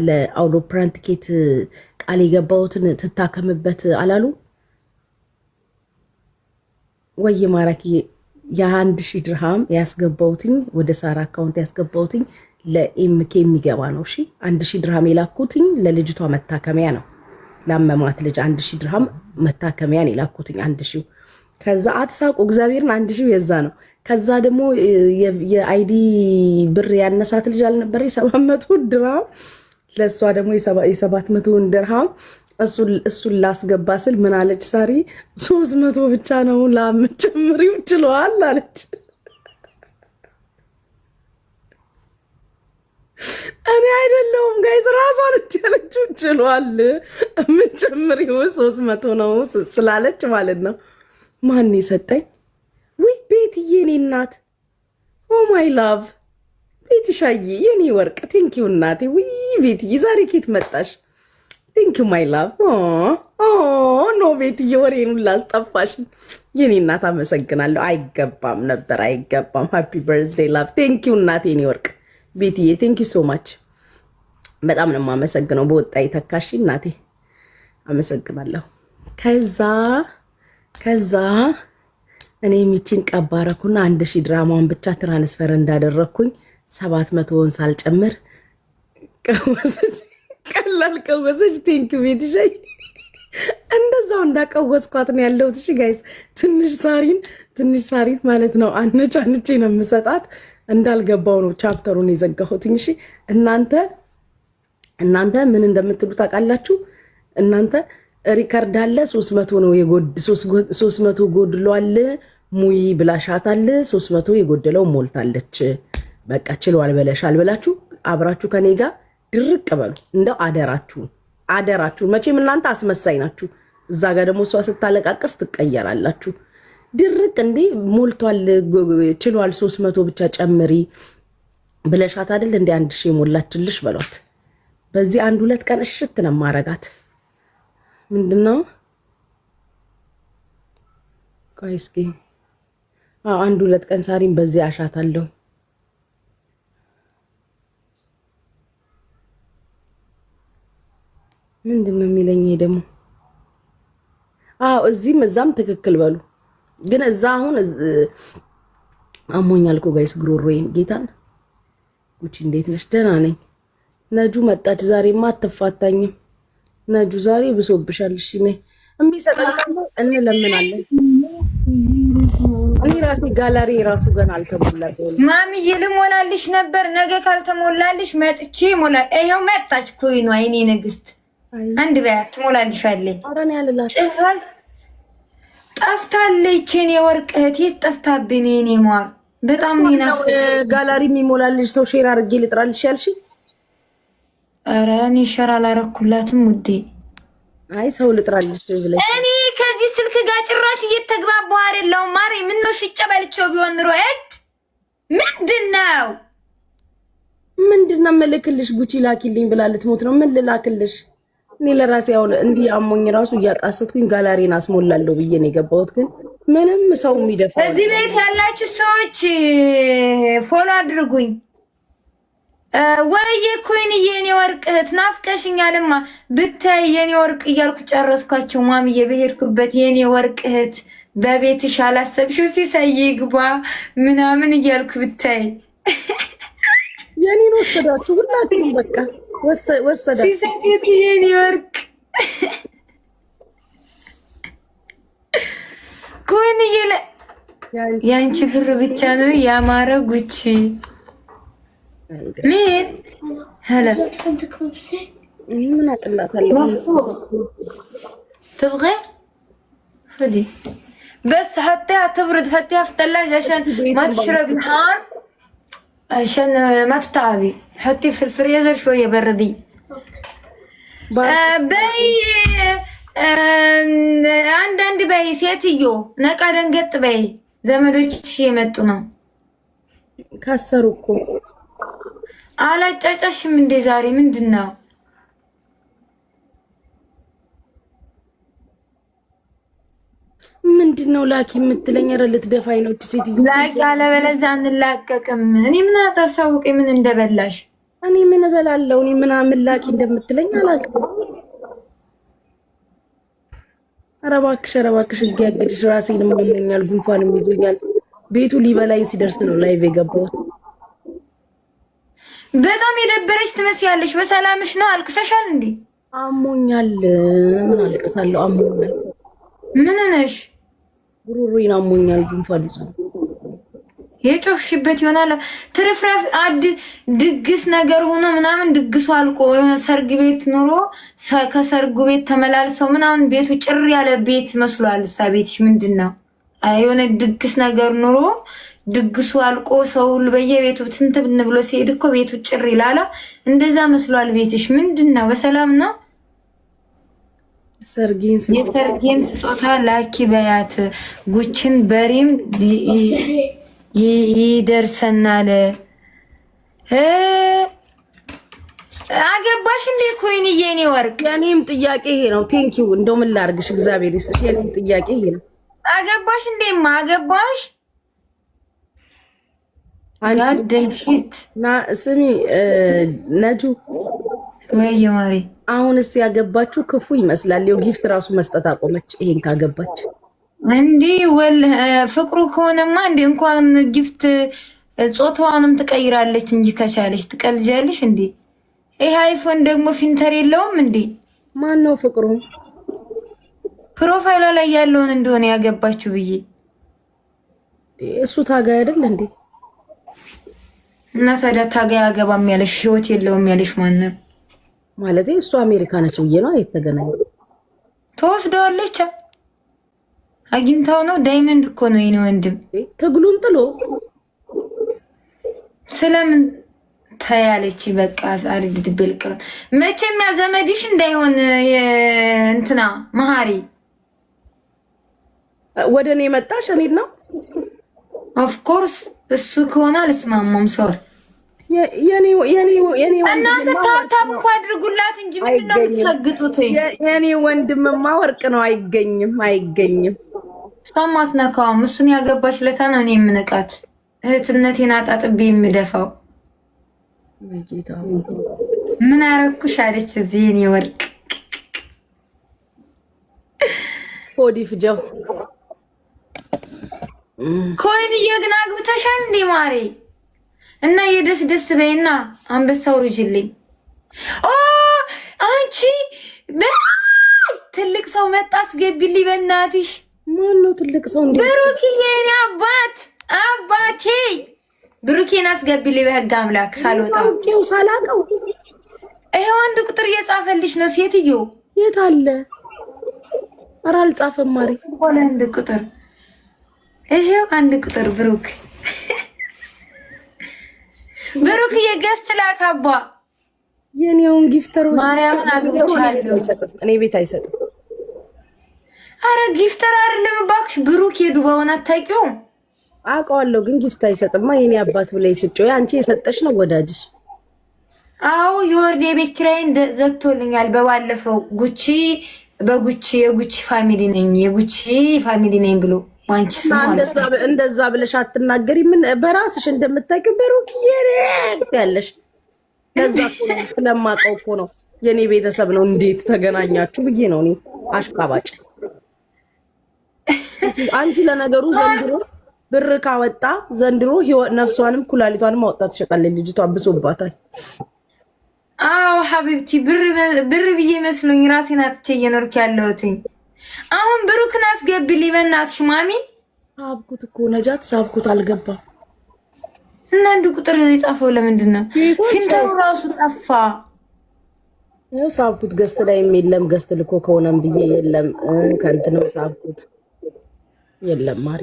ለአውሮፕላን ቲኬት ቃል የገባሁትን ትታከምበት አላሉ ወይ? ማራኪ የ1000 ድርሃም ያስገባሁትኝ ወደ ሳራ አካውንት ያስገባሁትኝ ለኤምኬ የሚገባ ነው። እሺ 1000 ድርሃም የላኩትኝ ለልጅቷ መታከሚያ ነው። ላመማት ልጅ 1000 ድርሃም መታከሚያ ነው የላኩትኝ 1000። ከዛ አትሳቁ፣ እግዚአብሔርን 1000 የዛ ነው። ከዛ ደግሞ የአይዲ ብር ያነሳት ልጅ አልነበረ 700 ድርሃም፣ ለእሷ ደግሞ የ700 ድርሃም እሱን ላስገባ ስል ምን አለች ሳሪ? 300 ብቻ ነው ላምጨምሪው ችሏል አለች። እኔ አይደለሁም ጋይዝ፣ ራሷ አለች ያለችው ችሏል የምጨምሪው 300 ነው ስላለች ማለት ነው። ማን የሰጠኝ? ውይ ቤትዬ፣ የኔ እናት፣ ኦ ማይ ላቭ ቤትሻዬ፣ የኔ ወርቅ፣ ቴንኪዩ እናቴ። ውይ ቤትዬ፣ ዛሬ ኬት መጣሽ? ቴንኪዩ ማይ ላቭ። ኖ ቤትዬ፣ ወሬን ሁላ አስጠፋሽ የኔ እናት። አመሰግናለሁ። አይገባም ነበር፣ አይገባም። ሃፒ በርዝዴይ ላቭ። ቴንኪዩ እናቴ፣ የኔ ወርቅ ቤትዬ፣ ቴንኪዩ ሶ ማች። በጣም ነው የማመሰግነው። በወጣ ይተካሽ እናቴ፣ አመሰግናለሁ። ከዛ እኔ የሚችን ቀባረኩና 1000 ድራማውን ብቻ ትራንስፈር እንዳደረግኩኝ 700ውን ሳልጨምር ቀወሰች። ቀላል ቀወሰች። ቴንኪው ቤትሻይ። እንደዛው እንዳቀወስኳት ነው ያለሁት። እሺ ጋይስ፣ ትንሽ ሳሪን ማለት ነው አነጫንቼ ነው የምሰጣት። እንዳልገባው ነው ቻፕተሩን የዘጋሁት። እሺ እናንተ ምን እንደምትሉ ታውቃላችሁ? እናንተ ሪከርድ አለ 300 ነው 300 ጎድሏል ሙይ ብላሻታል። 300 የጎደለው ሞልታለች። በቃ ችሏል በለሻል ብላችሁ አብራችሁ ከኔ ጋር ድርቅ በሉ። እንደው አደራችሁ። መቼም እናንተ አስመሳይ ናችሁ። እዛ ጋር ደግሞ እሷ ስታለቃቀስ ትቀየራላችሁ። ድርቅ እንዴ ሞልቷል ችሏል 300 ብቻ ጨምሪ ብለሻት አይደል እንዴ 1000 ሞላችልሽ በሏት። በዚህ 1-2 ቀን እሽት ነው ማረጋት። ምንድነው? ቆይ እስኪ 1-2 ቀን ሳሪን በዚህ አሻታለሁ። ምንድነው የሚለኝ ደግሞ? እዚህም እዛም ትክክል በሉ። ግን እዛ አሁን አሞኛል እኮ ጋይስ ጉሮሮዬን። ጌታን ጉቺ እንዴት ነሽ? ደህና ነኝ። ነጁ መጣች። ዛሬማ አትፋታኝም ነጁ። ዛሬ ብሶብሻል። እሺ ነይ እምቢ ሰጠን እንለምናለን። እኔ ራሴ ጋላሪ ራሱ ገና አልተሞላልኝ። ማሚዬ ልሞላልሽ ነበር። ነገ ካልተሞላልሽ መጥቼ ሞላ። ይሄው መጣች ኮይኗ የኔ ንግስት። አንድ በያት ትሞላልሻለች። አረን ያለላሽ ጭራሽ ጠፍታለች። የኔ ወርቅ እህት የት ጠፍታብኝ? የኔ ሟር በጣም ነው ጋላሪ የሚሞላልሽ ሰው ሼር አድርጌ ልጥራልሽ ያልሽ? ኧረ እኔ ሸራ አላረኩላትም ውዴ። አይ ሰው ልጥራልሽ ብለሽ እኔ ከዚህ ስልክ ጋር ጭራሽ እየተግባባሁ አይደለሁም። ማሬ ምን ነው ሽጨ በልቼው ቢሆን ኑሮ ምንድነው መልክልሽ? ጉቺ ላኪልኝ ብላ ልትሞት ነው። ምን ልላክልሽ? እኔ ለራሴ አሁን እንዲህ አሞኝ ራሱ እያቃሰትኩኝ ጋላሪን አስሞላለሁ ብዬ ነው የገባሁት። ግን ምንም ሰው የሚደፋው እዚህ ቤት ያላችሁ ሰዎች ፎሎ አድርጉኝ። ወይዬ ኮይን የኔ ወርቅ እህት ናፍቀሽኛልማ። ብታይ የኔ ወርቅ እያልኩ ጨረስኳቸው። ማሚዬ በሄድኩበት የኔ ወርቅ እህት በቤትሽ አላሰብሽው ሲሳይ ግባ ምናምን እያልኩ ብታይ የኔን ወሰዳችሁ ሁላችሁም። በቃ ወሰዳችሁ ሲሳይ የኔ ወርቅ ኮይን ያንቺ ብር ብቻ ነው ያማረ ጉቺ። مين هلا من اطلعها تبغي خدي بس حطيها تبرد. حطيها في الثلاجة عشان ما تشربي حار، عشان ما تتعبي. حطي في الفريزر شوية بردي. باي عندي باي سيتيو نقا دنقط باي زمዶች የመጡ ነው። ካሰሩኮ አላጫጫሽም እንዴ ዛሬ? ምንድነው? ምንድነው ላኪ የምትለኝ? ኧረ ልትደፋኝ ነው እቺ ሴትዮ። ላኪ አለበለዚያ አንላቀቅም። እኔ ምን አታሳውቂ ምን እንደበላሽ እኔ ምን እበላለሁ? እኔ ምናምን ላኪ እንደምትለኝ አላውቅም። ኧረ እባክሽ እንዲያግድሽ ራሴንም ያመኛል፣ ጉንፋንም ይዞኛል። ቤቱ ሊበላኝ ሲደርስ ነው ላይቭ የገባሁት። በጣም የደበረች ትመስያለሽ። በሰላምሽ ነው? አልቅሰሻል እንዴ? አሞኛል። ምን አልቅሳለሁ? አሞኛል። ምን ነሽ? ጉሮሮዬን አሞኛል፣ ጉንፋን ይዞኛል። የጮህሽበት ይሆናል። ትርፍራፍ ድግስ ነገር ሆኖ ምናምን ድግሱ አልቆ የሆነ ሰርግ ቤት ኑሮ ከሰርጉ ቤት ተመላልሰው ምናምን ቤቱ ጭር ያለ ቤት መስሏል። እሳ ቤትሽ ምንድን ነው? የሆነ ድግስ ነገር ኑሮ ድግሱ አልቆ ሰው ሁሉ በየቤቱ ትንትን ብሎ ሲሄድ እኮ ቤቱ ጭር ይላል። እንደዛ መስሏል ቤትሽ። ምንድን ነው? በሰላም ነው? የሰርጌን ስጦታ ላኪ በያት። ጉችን በሪም ይደርሰናል። አገባሽ እንዴ ኮይንዬ? የኔ ወርቅ የኔም ጥያቄ ይሄ ነው። ቴንኪው። እንደው ምን ላድርግሽ? እግዚአብሔር ይስጥሽ። የኔም ጥያቄ ይሄ ነው። አገባሽ እንዴማ? አገባሽ አንቺ ና ስሚ ነጁ ወይ ማሪ፣ አሁንስ ያገባችሁ ክፉ ይመስላል። የው ጊፍት ራሱ መስጠት አቆመች። ይሄን ካገባች እንዴ ወል ፍቅሩ ከሆነማ እንዴ እንኳን ጊፍት ጾታዋንም ትቀይራለች እንጂ ከቻለች ትቀልጃለሽ እንዴ? ይሄ አይፎን ደግሞ ፊልተር የለውም እንዴ? ማን ነው ፍቅሩ? ፕሮፋይሏ ላይ ያለውን እንደሆነ ያገባችሁ ብዬ እሱ ታጋይ አይደል እንዴ? እና ታዲያ ታጋይ አገባም ያለሽ ህይወት የለውም ያለሽ ማን ነው? ማለት እሱ አሜሪካ ነች ብዬ ነው። አይተገናኙ ተወስደዋለች። አግኝታው ነው። ዳይመንድ እኮ ነው የኔ ወንድም። ትግሉን ጥሎ ስለምን ታያለች? በቃ አርግድ በልቀ መቼም ያ ዘመድሽ እንዳይሆን እንትና መሀሪ ወደ እኔ መጣሽ። እኔ ነው ኦፍ ኮርስ እሱ ከሆነ አልስማማም። ሶሪ እናንተ ታብታብ እንኳ አድርጉላት እንጂ ምንድነው የምትሰግጡት? የኔ ወንድምማ ወርቅ ነው። አይገኝም። እሷም አትነካውም። እሱን ያገባች ለታ ነው እኔ የምንቃት። እህትነቴን አጣጥቤ የምደፋው። ምን አረኩሽ አለች እዚህ የኔ ወርቅ። ሆዲ ፍጀው ኮይንዬ ግን አግብተሻል እንዴ ማሬ? እና የደስ በይና አንበሳው ሩጅልኝ። ኦ አንቺ ትልቅ ሰው መጣ፣ አስገቢልኝ በእናትሽ። ማን ነው ትልቅ ሰው? እንዴ ብሩኬ የኔ አባቴ ብሩኬን አስገቢልኝ በህግ አምላክ። ሳልወጣው ሳላቀው ይሄው አንድ ቁጥር እየጻፈልሽ ነው ሴትዮ። የት አለ? ኧረ አልጻፈም ማሪ። ወላ አንድ ቁጥር ይሄው አንድ ቁጥር ብሩክ የገስት ላካባ የኔውን ጊፍተር ማርያምን አግብቻለሁ። እኔ ቤት አይሰጥም። አረ ጊፍተር አይደለም እባክሽ። ብሩክ የዱባውን አታውቂውም? አውቀዋለሁ ግን ጊፍት አይሰጥማ። የኔ አባት ብለሽ ስጮይ አንቺ የሰጠሽ ነው ወዳጅሽ። አዎ የወርድ የቤት ኪራይን ዘግቶልኛል በባለፈው። የጉቺ ፋሚሊ ነኝ ብሎ ዋንቺ እንደዛ ብለሽ አትናገሪ። ምን በራስሽ እንደምታውቂው ብሩክ ያለሽ ለዛ ስለማውቀው እኮ ነው። የኔ ቤተሰብ ነው። እንዴት ተገናኛችሁ ብዬ ነው እኔ አሽቃባጭ። አንቺ ለነገሩ ዘንድሮ ብር ካወጣ ዘንድሮ ነፍሷንም ኩላሊቷንም አወጣ ትሸጣለች። ልጅቷ ብሶባታል። አዎ ሀቢብቲ ብር ብዬ መስሎኝ ራሴን አጥቼ እየኖርኩ ያለሁት። አሁን ብሩክን አስገቢልኝ በእናትሽ ማሚ። ሳብኩት እኮ ነጃት ሳብኩት፣ አልገባም። እና አንድ ቁጥር የጻፈው ለምንድን ነው? ፊልተሩ ራሱ ጠፋ። ያው ሳብኩት። ገስት ላይ የለም። ገስት ልኮ ከሆነም ብዬ የለም። ከእንትን ነው ሳብኩት። የለም ማሪ